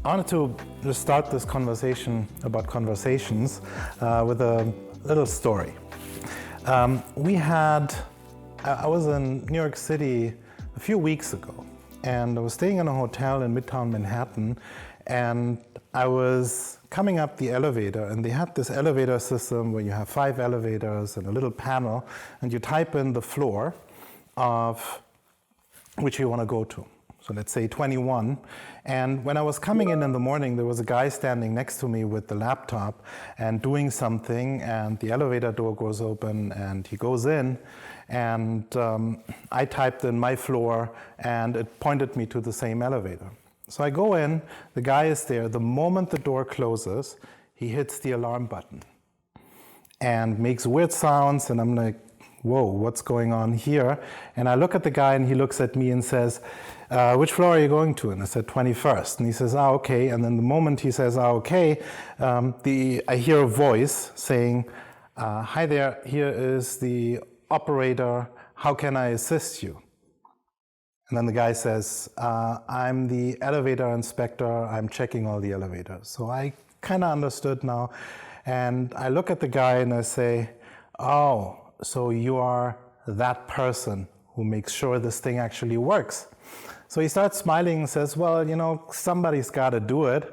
I wanted to just start this conversation about conversations with a little story. I was in New York City a few weeks ago, and I was staying in a hotel in Midtown Manhattan, and I was coming up the elevator, and they had this elevator system where you have 5 elevators and a little panel, and you type in the floor of which you want to go to. So let's say 21. And when I was coming in the morning, there was a guy standing next to me with the laptop and doing something, and the elevator door goes open and he goes in, and I typed in my floor and it pointed me to the same elevator. So I go in, the guy is there. The moment the door closes, he hits the alarm button and makes weird sounds, and I'm like, whoa, what's going on here? And I look at the guy and he looks at me and says, which floor are you going to? And I said, 21st. And he says, okay. And then the moment he says, okay, I hear a voice saying, hi there, here is the operator, how can I assist you? And then the guy says, I'm the elevator inspector, I'm checking all the elevators. So I kind of understood now. And I look at the guy and I say, oh, so you are that person who makes sure this thing actually works. So he starts smiling and says, well, you know, somebody's got to do it.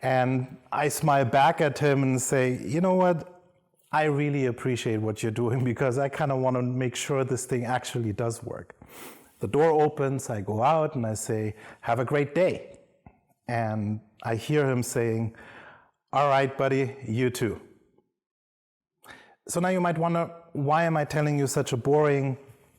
And I smile back at him and say, you know what? I really appreciate what you're doing, because I kind of want to make sure this thing actually does work. The door opens, I go out and I say, have a great day. And I hear him saying, all right, buddy, you too. So now you might wonder, why am I telling you such a boring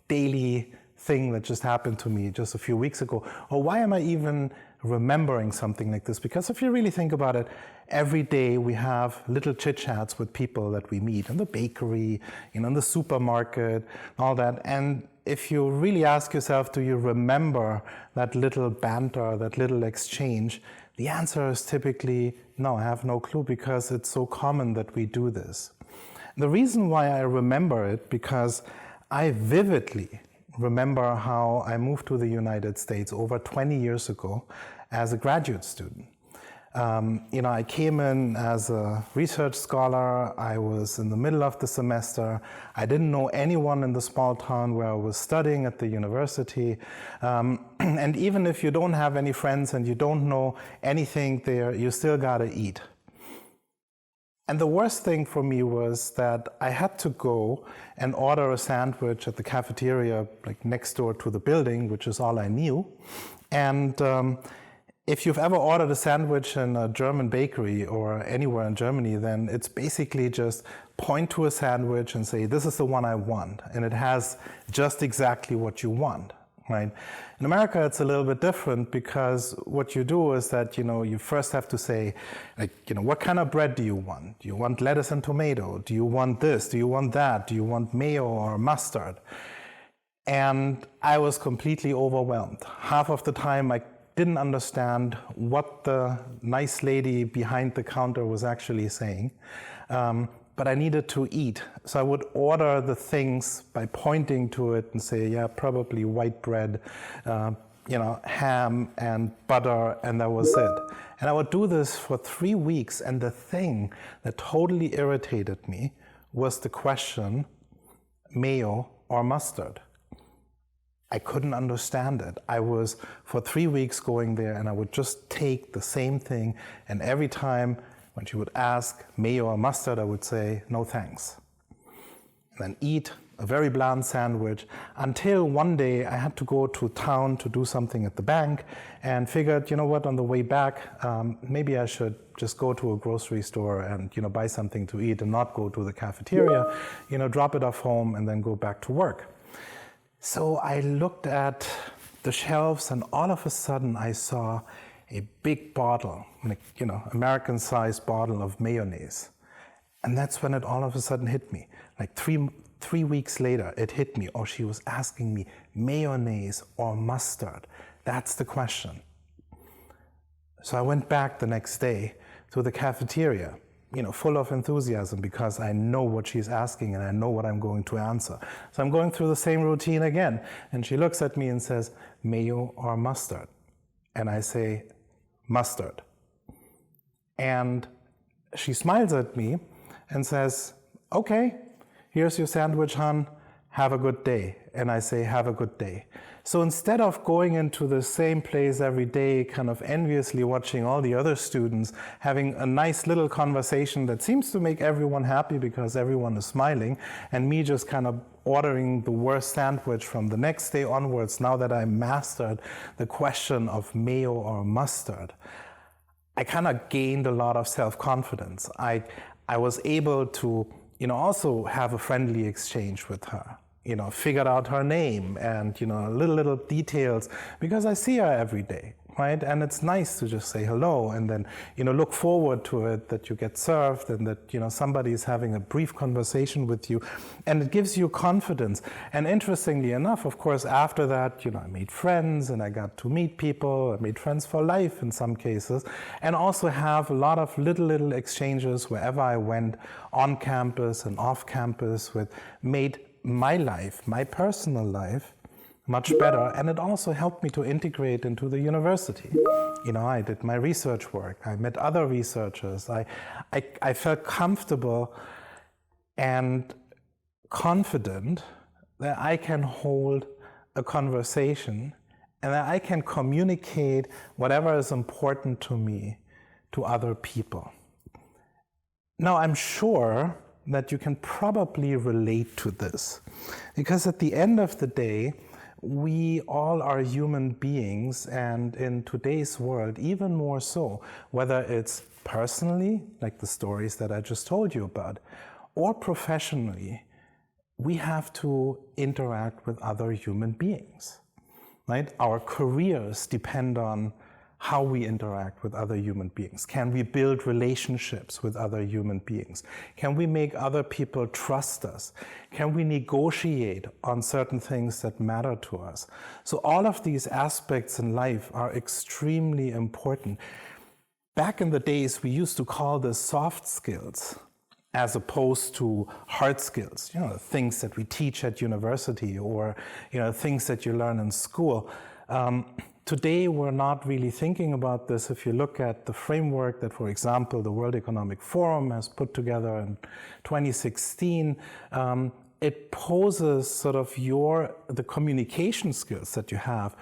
daily thing that just happened to me just a few weeks ago? Or why am I even remembering something like this? Because if you really think about it, every day we have little chit-chats with people that we meet in the bakery, in the supermarket, all that. And if you really ask yourself, do you remember that little banter, that little exchange? The answer is typically, no, I have no clue, because it's so common that we do this. The reason why I remember it, because I vividly remember how I moved to the United States over 20 years ago as a graduate student. I came in as a research scholar. I was in the middle of the semester. I didn't know anyone in the small town where I was studying at the university. And even if you don't have any friends and you don't know anything there, you still gotta eat. And the worst thing for me was that I had to go and order a sandwich at the cafeteria, like next door to the building, which is all I knew. And if you've ever ordered a sandwich in a German bakery or anywhere in Germany, then it's basically just point to a sandwich and say, this is the one I want. And it has just exactly what you want. Right? In America, it's a little bit different, because what you do is that, you first have to say, what kind of bread do you want? Do you want lettuce and tomato? Do you want this? Do you want that? Do you want mayo or mustard? And I was completely overwhelmed. Half of the time, I didn't understand what the nice lady behind the counter was actually saying. But I needed to eat. So I would order the things by pointing to it and say, yeah, probably white bread, ham and butter, and that was it. And I would do this for 3 weeks, and the thing that totally irritated me was the question, mayo or mustard. I couldn't understand it. I was, for 3 weeks, going there, and I would just take the same thing, and every time when she would ask mayo or mustard, I would say, no thanks. And then eat a very bland sandwich, until one day I had to go to town to do something at the bank, and figured, you know what, on the way back, maybe I should just go to a grocery store and buy something to eat and not go to the cafeteria, drop it off home and then go back to work. So I looked at the shelves, and all of a sudden I saw a big bottle, American-sized bottle of mayonnaise. And that's when it all of a sudden hit me. Like three weeks later, it hit me. Oh, she was asking me, mayonnaise or mustard? That's the question. So I went back the next day to the cafeteria, full of enthusiasm, because I know what she's asking and I know what I'm going to answer. So I'm going through the same routine again. And she looks at me and says, mayo or mustard? And I say, mustard. And she smiles at me and says, okay, here's your sandwich, hon. Have a good day. And I say, have a good day. So instead of going into the same place every day, kind of enviously watching all the other students having a nice little conversation that seems to make everyone happy because everyone is smiling, and me just kind of ordering the worst sandwich from the next day onwards, now that I mastered the question of mayo or mustard, I kind of gained a lot of self-confidence. I was able to, also have a friendly exchange with her. Figured out her name and, little details, because I see her every day, right? And it's nice to just say hello and then, look forward to it, that you get served and that, somebody is having a brief conversation with you, and it gives you confidence. And interestingly enough, of course, after that, I made friends and I got to meet people. I made friends for life in some cases, and also have a lot of little exchanges wherever I went, on campus and off campus, with made my life, my personal life, much better. And it also helped me to integrate into the university. I did my research work. I met other researchers. I felt comfortable and confident that I can hold a conversation and that I can communicate whatever is important to me to other people. Now, I'm sure that you can probably relate to this, because at the end of the day, we all are human beings, and in today's world, even more so, whether it's personally, like the stories that I just told you about, or professionally, we have to interact with other human beings, right? Our careers depend on how we interact with other human beings. Can we build relationships with other human beings? Can we make other people trust us? Can we negotiate on certain things that matter to us? So all of these aspects in life are extremely important. Back in the days, we used to call this soft skills as opposed to hard skills, things that we teach at university or, things that you learn in school. Today, we're not really thinking about this. If you look at the framework that, for example, the World Economic Forum has put together in 2016, it poses sort of the communication skills that you have,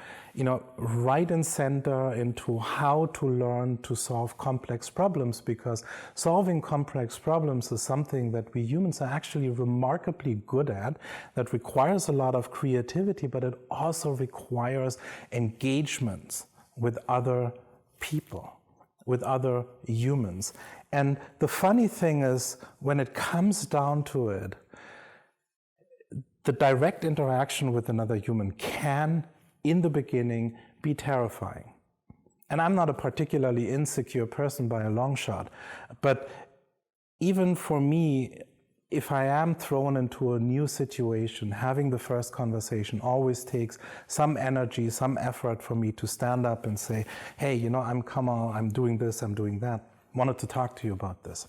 right in center into how to learn to solve complex problems, because solving complex problems is something that we humans are actually remarkably good at, that requires a lot of creativity, but it also requires engagements with other people, with other humans. And the funny thing is, when it comes down to it, the direct interaction with another human can, in the beginning, be terrifying. And I'm not a particularly insecure person by a long shot, but even for me, if I am thrown into a new situation, having the first conversation always takes some energy, some effort for me to stand up and say, hey, I'm Kamal, I'm doing this, I'm doing that. Wanted to talk to you about this.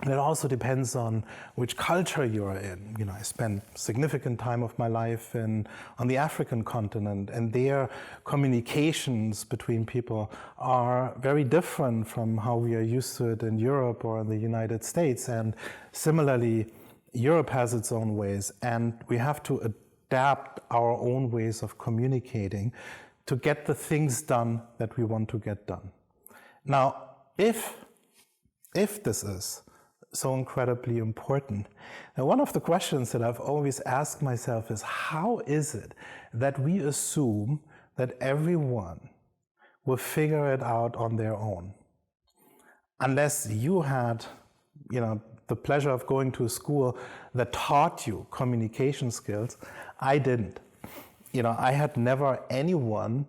And it also depends on which culture you're in. I spent significant time of my life on the African continent, and their communications between people are very different from how we are used to it in Europe or in the United States. And similarly, Europe has its own ways, and we have to adapt our own ways of communicating to get the things done that we want to get done. Now, if this is so incredibly important. Now, one of the questions that I've always asked myself is, how is it that we assume that everyone will figure it out on their own? Unless you had, the pleasure of going to a school that taught you communication skills, I didn't. I had never anyone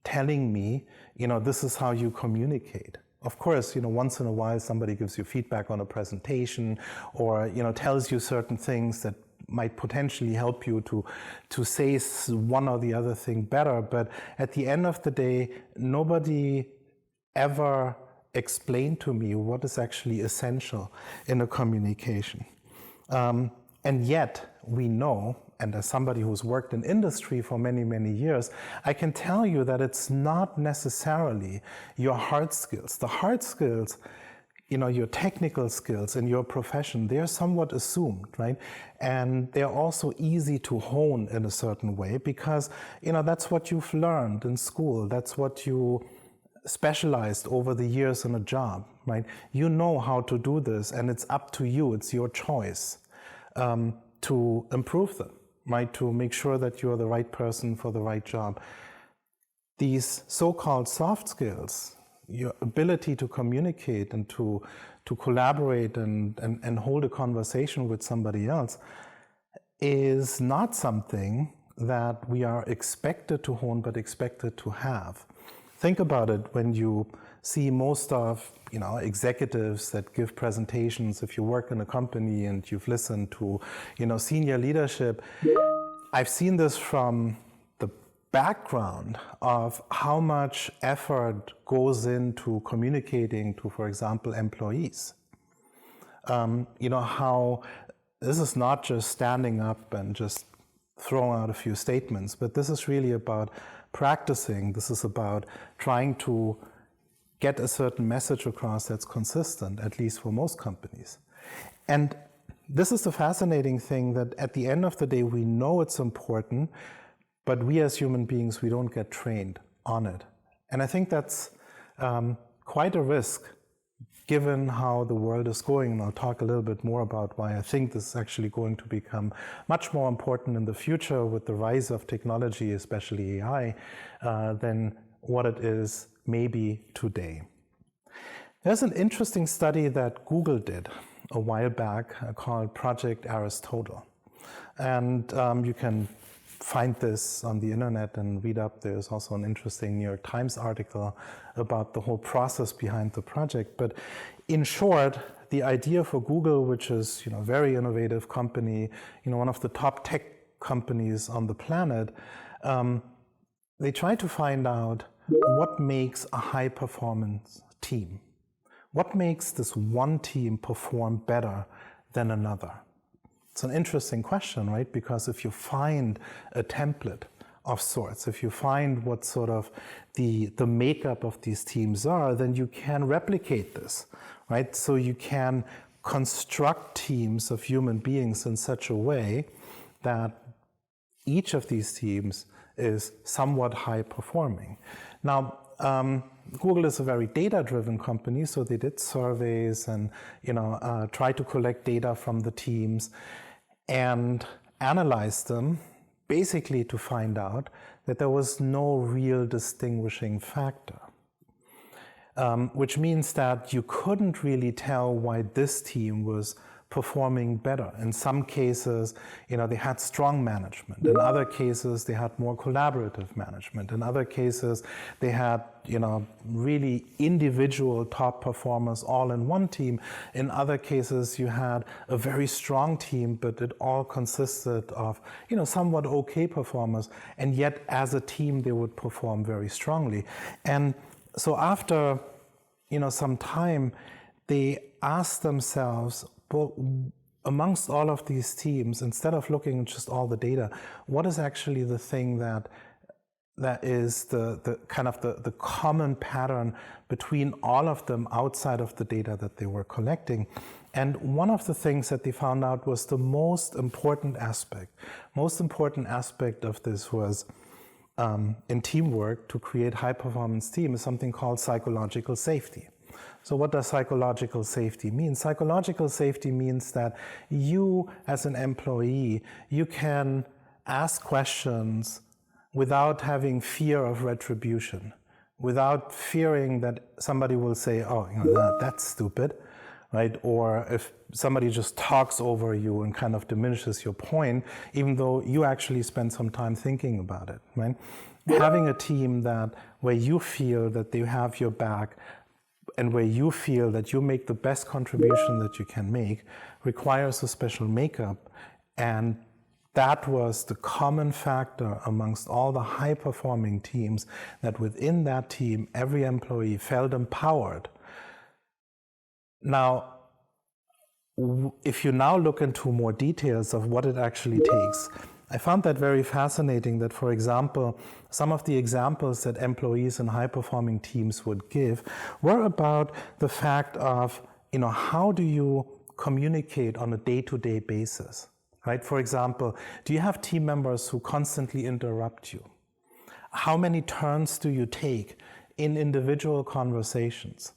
telling me, this is how you communicate. Of course, once in a while somebody gives you feedback on a presentation or, tells you certain things that might potentially help you to say one or the other thing better. But at the end of the day, nobody ever explained to me what is actually essential in a communication. And yet we know, and as somebody who's worked in industry for many, many years, I can tell you that it's not necessarily your hard skills. The hard skills, your technical skills in your profession, they are somewhat assumed, right? And they're also easy to hone in a certain way because, that's what you've learned in school. That's what you specialized over the years in a job, right? You know how to do this, and it's up to you. It's your choice to improve them, right? To make sure that you're the right person for the right job. These so-called soft skills, your ability to communicate and to collaborate and hold a conversation with somebody else, is not something that we are expected to hone, but expected to have. Think about it when you see most of executives that give presentations. If you work in a company and you've listened to senior leadership, I've seen this from the background of how much effort goes into communicating to, for example, employees. How this is not just standing up and just throwing out a few statements, but this is really about practicing. This is about trying to get a certain message across that's consistent, at least for most companies. And this is the fascinating thing, that at the end of the day, we know it's important, but we as human beings, we don't get trained on it. And I think that's quite a risk given how the world is going. And I'll talk a little bit more about why I think this is actually going to become much more important in the future with the rise of technology, especially AI, than what it is maybe today. There's an interesting study that Google did a while back called Project Aristotle. And you can find this on the internet and read up. There's also an interesting New York Times article about the whole process behind the project. But in short, the idea for Google, which is a very innovative company, one of the top tech companies on the planet, they try to find out what makes a high performance team. What makes this one team perform better than another? It's an interesting question, right? Because if you find a template of sorts, if you find what sort of the makeup of these teams are, then you can replicate this, right? So you can construct teams of human beings in such a way that each of these teams is somewhat high performing. Now, Google is a very data-driven company, so they did surveys and tried to collect data from the teams and analyze them, basically to find out that there was no real distinguishing factor. Which means that you couldn't really tell why this team was performing better. In some cases, they had strong management. In other cases, they had more collaborative management. In other cases, they had, really individual top performers all in one team. In other cases, you had a very strong team, but it all consisted of, somewhat okay performers. And yet, as a team, they would perform very strongly. And so after, some time, they asked themselves, well, amongst all of these teams, instead of looking at just all the data, what is actually the thing that is the kind of the common pattern between all of them outside of the data that they were collecting? And one of the things that they found out was the most important aspect. Most important aspect of this was in teamwork, to create high-performance team, is something called psychological safety. So what does psychological safety mean? Psychological safety means that you, as an employee, you can ask questions without having fear of retribution, without fearing that somebody will say, oh, that's stupid, right? Or if somebody just talks over you and kind of diminishes your point, even though you actually spend some time thinking about it, right? Having a team where you feel that they have your back and where you feel that you make the best contribution that you can make requires a special makeup. And that was the common factor amongst all the high-performing teams, that within that team, every employee felt empowered. Now, if you now look into more details of what it actually takes, I found that very fascinating that, for example, some of the examples that employees in high-performing teams would give were about the fact of, how do you communicate on a day-to-day basis, right? For example, do you have team members who constantly interrupt you? How many turns do you take in individual conversations?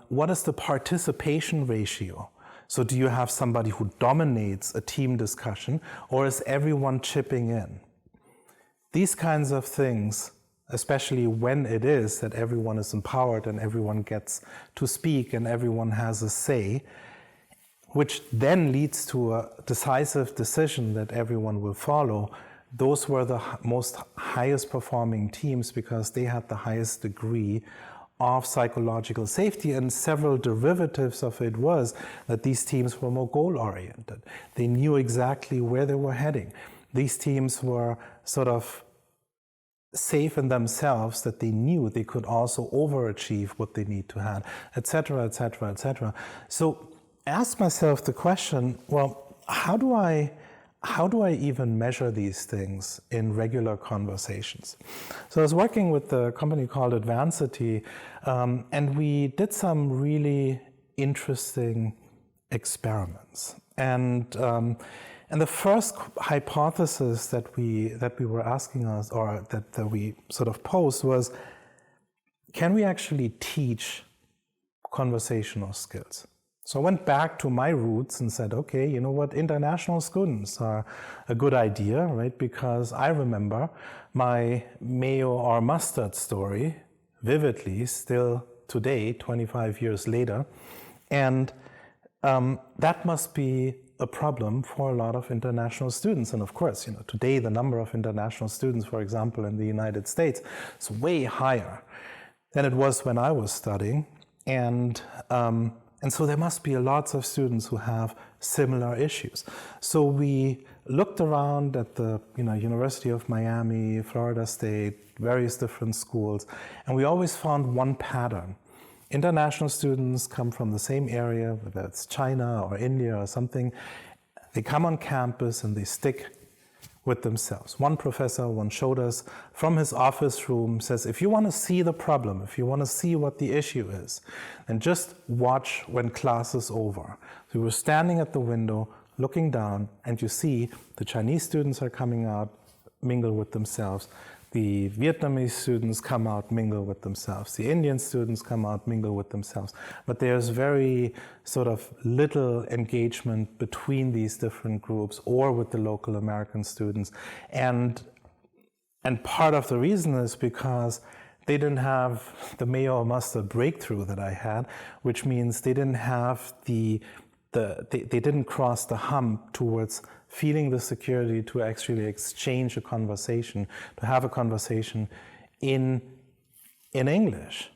What is the participation ratio? So do you have somebody who dominates a team discussion, or is everyone chipping in? These kinds of things, especially when it is that everyone is empowered and everyone gets to speak and everyone has a say, which then leads to a decisive decision that everyone will follow, those were the most highest performing teams because they had the highest degree of psychological safety, and several derivatives of it was that these teams were more goal-oriented. They knew exactly where they were heading. These teams were sort of safe in themselves, that they knew they could also overachieve what they need to have, etc., etc., etc. So I asked myself the question, well, how do I even measure these things in regular conversations? So I was working with a company called Advancity, and we did some really interesting experiments. And the first hypothesis that we were asking us, or that we sort of posed, was, can we actually teach conversational skills? So I went back to my roots and said, okay, you know what, international students are a good idea, right? Because I remember my mayo or mustard story vividly still today, 25 years later. And that must be a problem for a lot of international students. And of course, today the number of international students, for example, in the United States is way higher than it was when I was studying. And so there must be lots of students who have similar issues. So we looked around at the University of Miami, Florida State, various different schools, and we always found one pattern. International students come from the same area, whether it's China or India or something. They come on campus and they stick with themselves. One professor once showed us from his office room, says, if you want to see the problem, if you want to see what the issue is, then just watch when class is over. So we were standing at the window, looking down, and you see the Chinese students are coming out, mingle with themselves. The Vietnamese students come out, mingle with themselves. The Indian students come out, mingle with themselves. But there's very sort of little engagement between these different groups or with the local American students. And part of the reason is because they didn't have the mayo or mustard breakthrough that I had, which means they didn't have they didn't cross the hump towards feeling the security to actually exchange a conversation, to have a conversation in English,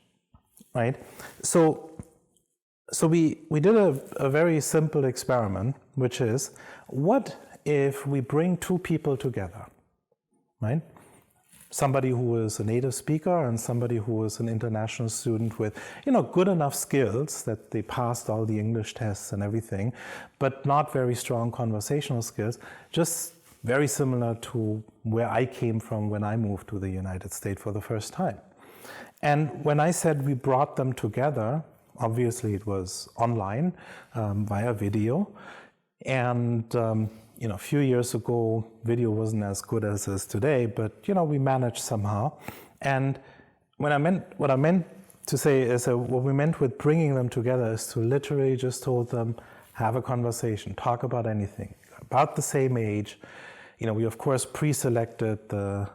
right? So we did a very simple experiment, which is, what if we bring two people together, right? Somebody who is a native speaker and somebody who is an international student with, good enough skills that they passed all the English tests and everything, but not very strong conversational skills, just very similar to where I came from when I moved to the United States for the first time. And when I said we brought them together, obviously it was online, via video, and a few years ago, video wasn't as good as it is today, but we managed somehow. And what I meant to say is that what we meant with bringing them together is to literally just told them, have a conversation, talk about anything, about the same age. We of course pre-selected the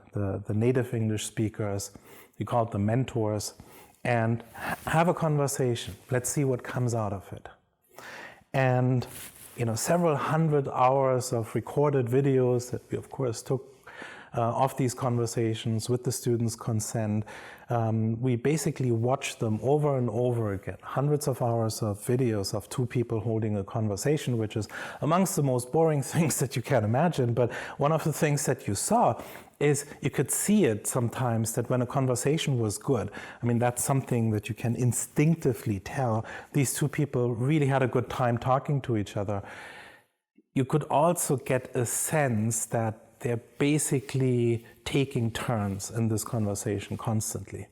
native English speakers. We called them mentors, and have a conversation. Let's see what comes out of it. And several hundred hours of recorded videos that we, of course, took of these conversations with the students' consent. We basically watched them over and over again. Hundreds of hours of videos of two people holding a conversation, which is amongst the most boring things that you can imagine. But one of the things that you saw is you could see it sometimes that when a conversation was good, that's something that you can instinctively tell. These two people really had a good time talking to each other. You could also get a sense that they're basically taking turns in this conversation constantly.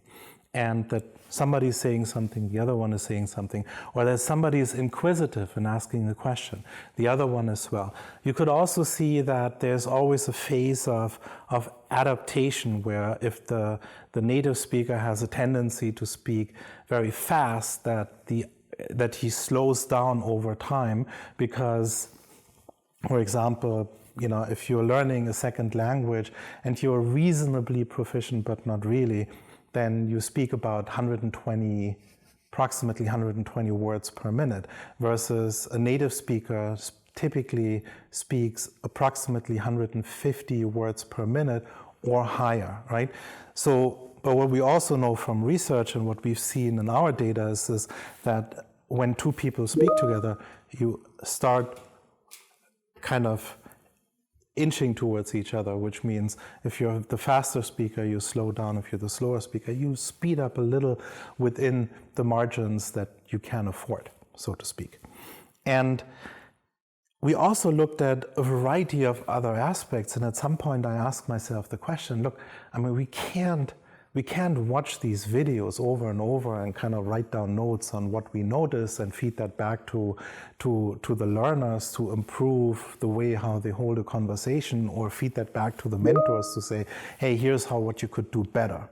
And that somebody's saying something, the other one is saying something, or that somebody is inquisitive and asking a question, the other one as well. You could also see that there's always a phase of adaptation where if the native speaker has a tendency to speak very fast, that he slows down over time because, for example, if you're learning a second language and you're reasonably proficient but not really, then you speak about approximately 120 words per minute, versus a native speaker typically speaks approximately 150 words per minute or higher, right? So, but what we also know from research and what we've seen in our data is that when two people speak together, you start kind of inching towards each other, which means if you're the faster speaker, you slow down. If you're the slower speaker, you speed up a little within the margins that you can afford, so to speak. And we also looked at a variety of other aspects, and at some point I asked myself the question, look, I mean, we can't watch these videos over and over and kind of write down notes on what we notice and feed that back to the learners to improve the way how they hold a conversation, or feed that back to the mentors to say, hey, here's what you could do better.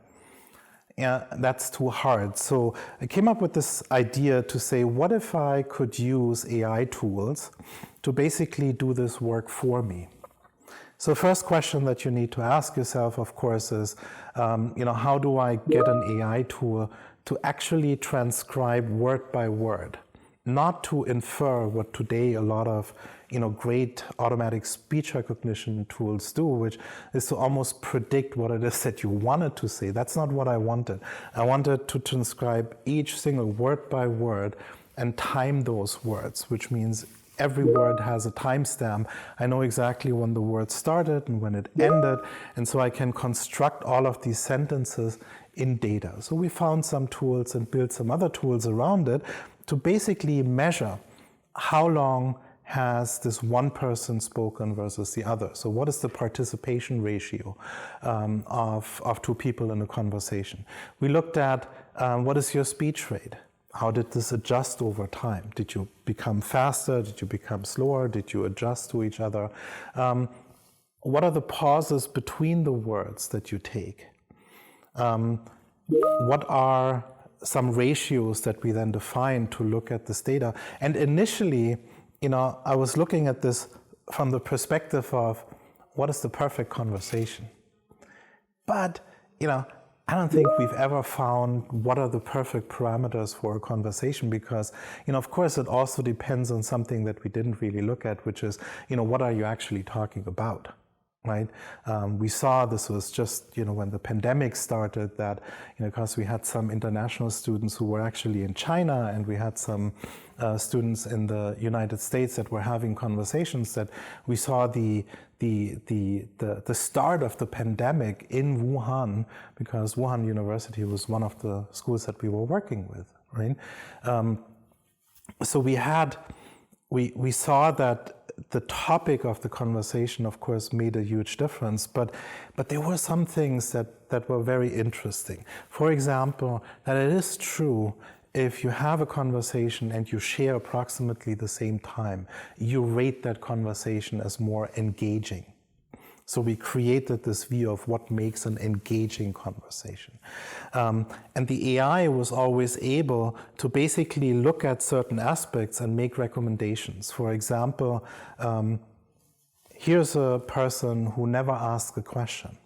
Yeah, that's too hard. So I came up with this idea to say, what if I could use AI tools to basically do this work for me? So first question that you need to ask yourself, of course, is, how do I get an AI tool to actually transcribe word by word? Not to infer what today a lot of great automatic speech recognition tools do, which is to almost predict what it is that you wanted to say. That's not what I wanted. I wanted to transcribe each single word by word and time those words, which means every word has a timestamp. I know exactly when the word started and when it ended, and so I can construct all of these sentences in data. So we found some tools and built some other tools around it to basically measure how long has this one person spoken versus the other. So what is the participation ratio of two people in a conversation? We looked at what is your speech rate? How did this adjust over time? Did you become faster? Did you become slower? Did you adjust to each other? What are the pauses between the words that you take? What are some ratios that we then define to look at this data? And initially, I was looking at this from the perspective of what is the perfect conversation? But, I don't think we've ever found what are the perfect parameters for a conversation, because, of course, it also depends on something that we didn't really look at, which is, what are you actually talking about, right? We saw this was just, when the pandemic started that, because we had some international students who were actually in China, and we had some students in the United States that were having conversations, that we saw the start of the pandemic in Wuhan, because Wuhan University was one of the schools that we were working with, right? So we saw that the topic of the conversation, of course, made a huge difference, but there were some things that were very interesting. For example, that it is true, if you have a conversation and you share approximately the same time, you rate that conversation as more engaging. So we created this view of what makes an engaging conversation. And the AI was always able to basically look at certain aspects and make recommendations. For example, here's a person who never asked a question.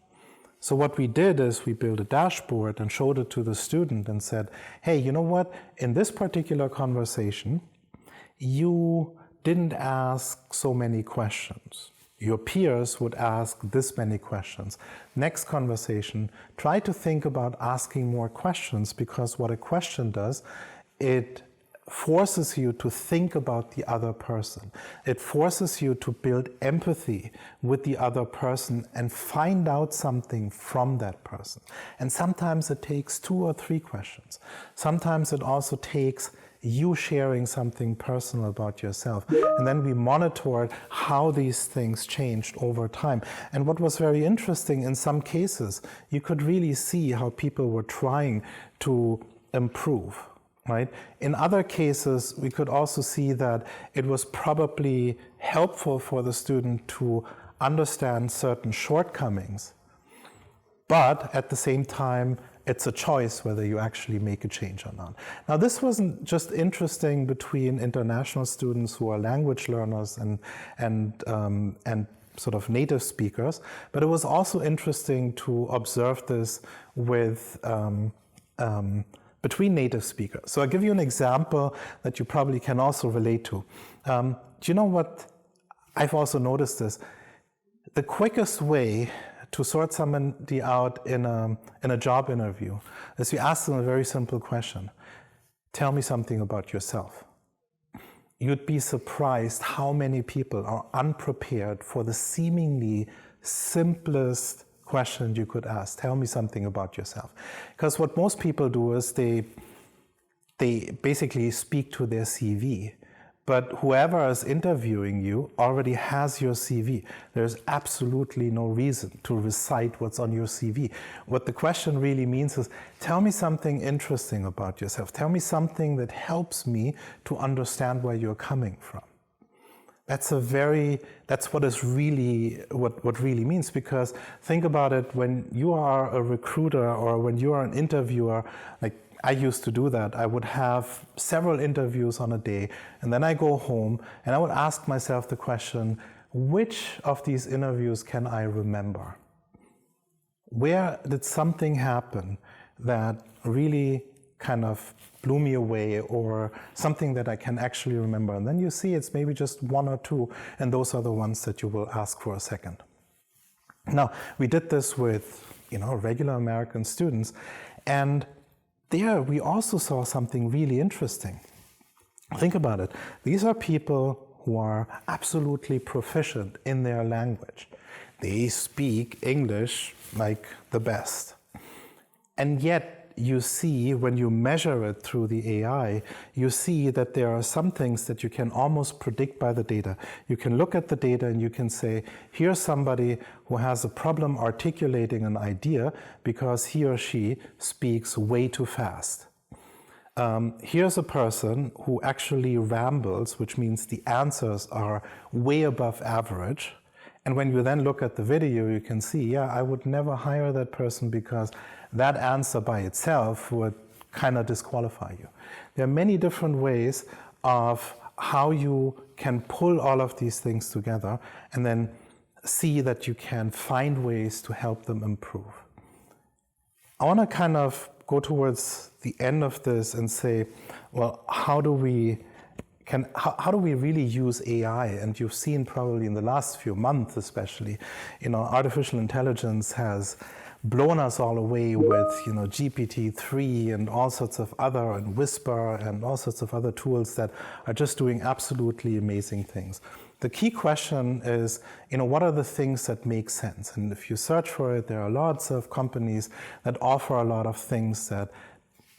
So what we did is we built a dashboard and showed it to the student and said, hey, you know what? In this particular conversation, you didn't ask so many questions. Your peers would ask this many questions. Next conversation, try to think about asking more questions, because what a question does, it forces you to think about the other person. It forces you to build empathy with the other person and find out something from that person. And sometimes it takes 2 or 3 questions. Sometimes it also takes you sharing something personal about yourself. And then we monitored how these things changed over time. And what was very interesting, in some cases, you could really see how people were trying to improve. Right? In other cases, we could also see that it was probably helpful for the student to understand certain shortcomings, but at the same time, it's a choice whether you actually make a change or not. Now, this wasn't just interesting between international students who are language learners and sort of native speakers, but it was also interesting to observe this with between native speakers. So I'll give you an example that you probably can also relate to. Do you know what? I've also noticed this. The quickest way to sort somebody out in a job interview is you ask them a very simple question. Tell me something about yourself. You'd be surprised how many people are unprepared for the seemingly simplest question you could ask. Tell me something about yourself. Because what most people do is they basically speak to their CV. But whoever is interviewing you already has your CV. There's absolutely no reason to recite what's on your CV. What the question really means is, tell me something interesting about yourself. Tell me something that helps me to understand where you're coming from. That's what is really, what really means, because think about it, when you are a recruiter or when you are an interviewer, like I used to do that. I would have several interviews on a day, and then I go home and I would ask myself the question, which of these interviews can I remember? Where did something happen that really kind of blew me away, or something that I can actually remember? And then you see it's maybe just one or two, and those are the ones that you will ask for a second. Now, we did this with, regular American students, and there we also saw something really interesting. Think about it. These are people who are absolutely proficient in their language. They speak English like the best. And yet, you see, when you measure it through the AI, you see that there are some things that you can almost predict by the data. You can look at the data and you can say, here's somebody who has a problem articulating an idea because he or she speaks way too fast. Here's a person who actually rambles, which means the answers are way above average. And when you then look at the video, you can see, yeah, I would never hire that person because that answer by itself would kind of disqualify you. There are many different ways of how you can pull all of these things together and then see that you can find ways to help them improve. I want to kind of go towards the end of this and say, well, how do we really use AI? And you've seen probably in the last few months especially, artificial intelligence has blown us all away with, GPT-3 and all sorts of other, and Whisper and all sorts of other tools that are just doing absolutely amazing things. The key question is, what are the things that make sense? And if you search for it, there are lots of companies that offer a lot of things that,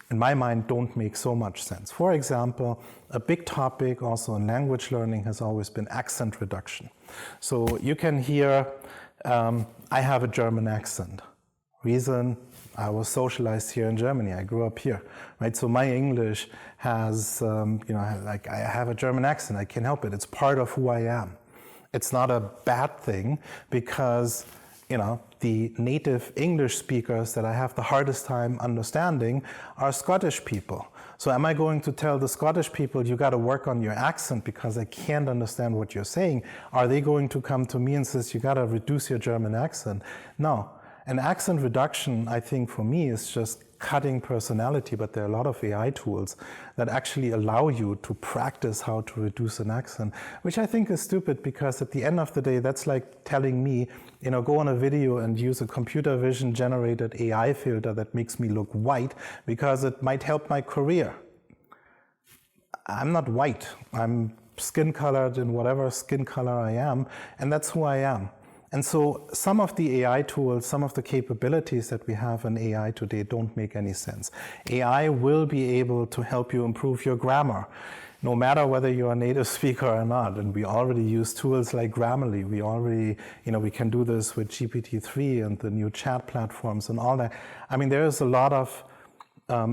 in my mind, don't make so much sense. For example, a big topic also in language learning has always been accent reduction. So you can hear, I have a German accent. Reason, I was socialized here in Germany. I grew up here, right? So my English has, I have a German accent. I can't help it. It's part of who I am. It's not a bad thing because, the native English speakers that I have the hardest time understanding are Scottish people. So am I going to tell the Scottish people, you got to work on your accent because I can't understand what you're saying? Are they going to come to me and say, you got to reduce your German accent? No. And accent reduction, I think, for me, is just cutting personality, but there are a lot of AI tools that actually allow you to practice how to reduce an accent, which I think is stupid because at the end of the day, that's like telling me, go on a video and use a computer vision generated AI filter that makes me look white because it might help my career. I'm not white. I'm skin colored in whatever skin color I am, and that's who I am. And so some of the AI tools, some of the capabilities that we have in AI today don't make any sense. AI will be able to help you improve your grammar, no matter whether you're a native speaker or not. And we already use tools like Grammarly. We already, we can do this with GPT-3 and the new chat platforms and all that. I mean, there is a lot of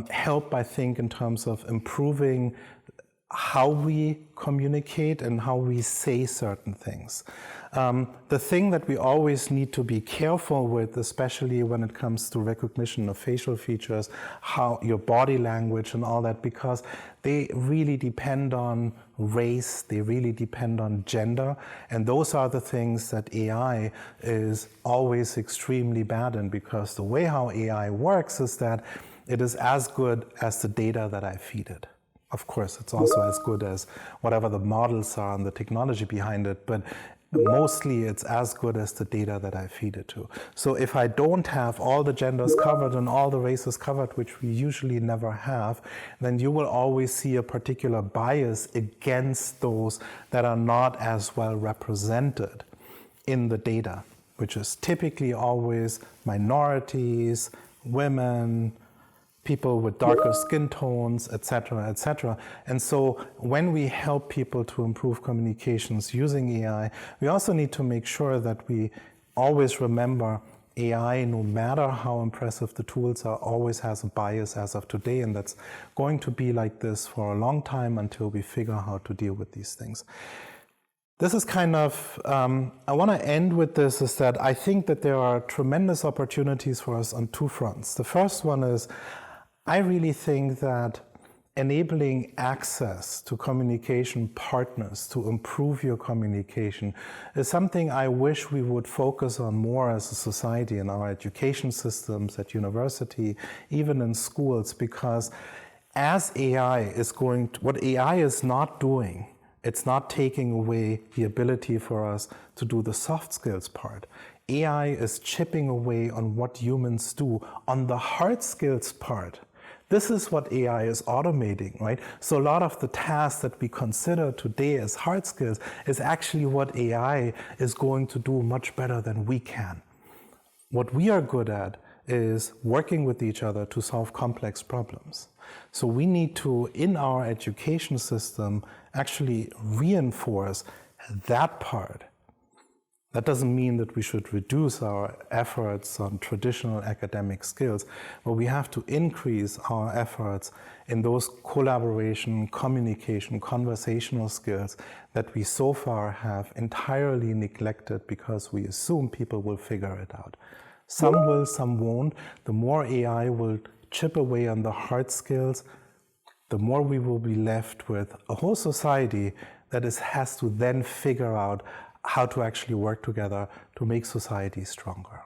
help, I think, in terms of improving how we communicate and how we say certain things. The thing that we always need to be careful with, especially when it comes to recognition of facial features, how your body language and all that, because they really depend on race, they really depend on gender, and those are the things that AI is always extremely bad in, because the way how AI works is that it is as good as the data that I feed it. Of course, it's also as good as whatever the models are and the technology behind it, but mostly it's as good as the data that I feed it to. So if I don't have all the genders covered and all the races covered, which we usually never have, then you will always see a particular bias against those that are not as well represented in the data, which is typically always minorities, women, people with darker skin tones, etc., etc. And so when we help people to improve communications using AI, we also need to make sure that we always remember AI, no matter how impressive the tools are, always has a bias as of today, and that's going to be like this for a long time until we figure out how to deal with these things. This is kind of, I want to end with this, is that I think that there are tremendous opportunities for us on two fronts. The first one is, I really think that enabling access to communication partners to improve your communication is something I wish we would focus on more as a society in our education systems, at university, even in schools, because as AI is what AI is not doing, it's not taking away the ability for us to do the soft skills part. AI is chipping away on what humans do on the hard skills part. This is what AI is automating, right? So a lot of the tasks that we consider today as hard skills is actually what AI is going to do much better than we can. What we are good at is working with each other to solve complex problems. So we need to, in our education system, actually reinforce that part. That doesn't mean that we should reduce our efforts on traditional academic skills, but we have to increase our efforts in those collaboration, communication, conversational skills that we so far have entirely neglected because we assume people will figure it out. Some will, some won't. The more AI will chip away on the hard skills, the more we will be left with a whole society that has to then figure out how to actually work together to make society stronger.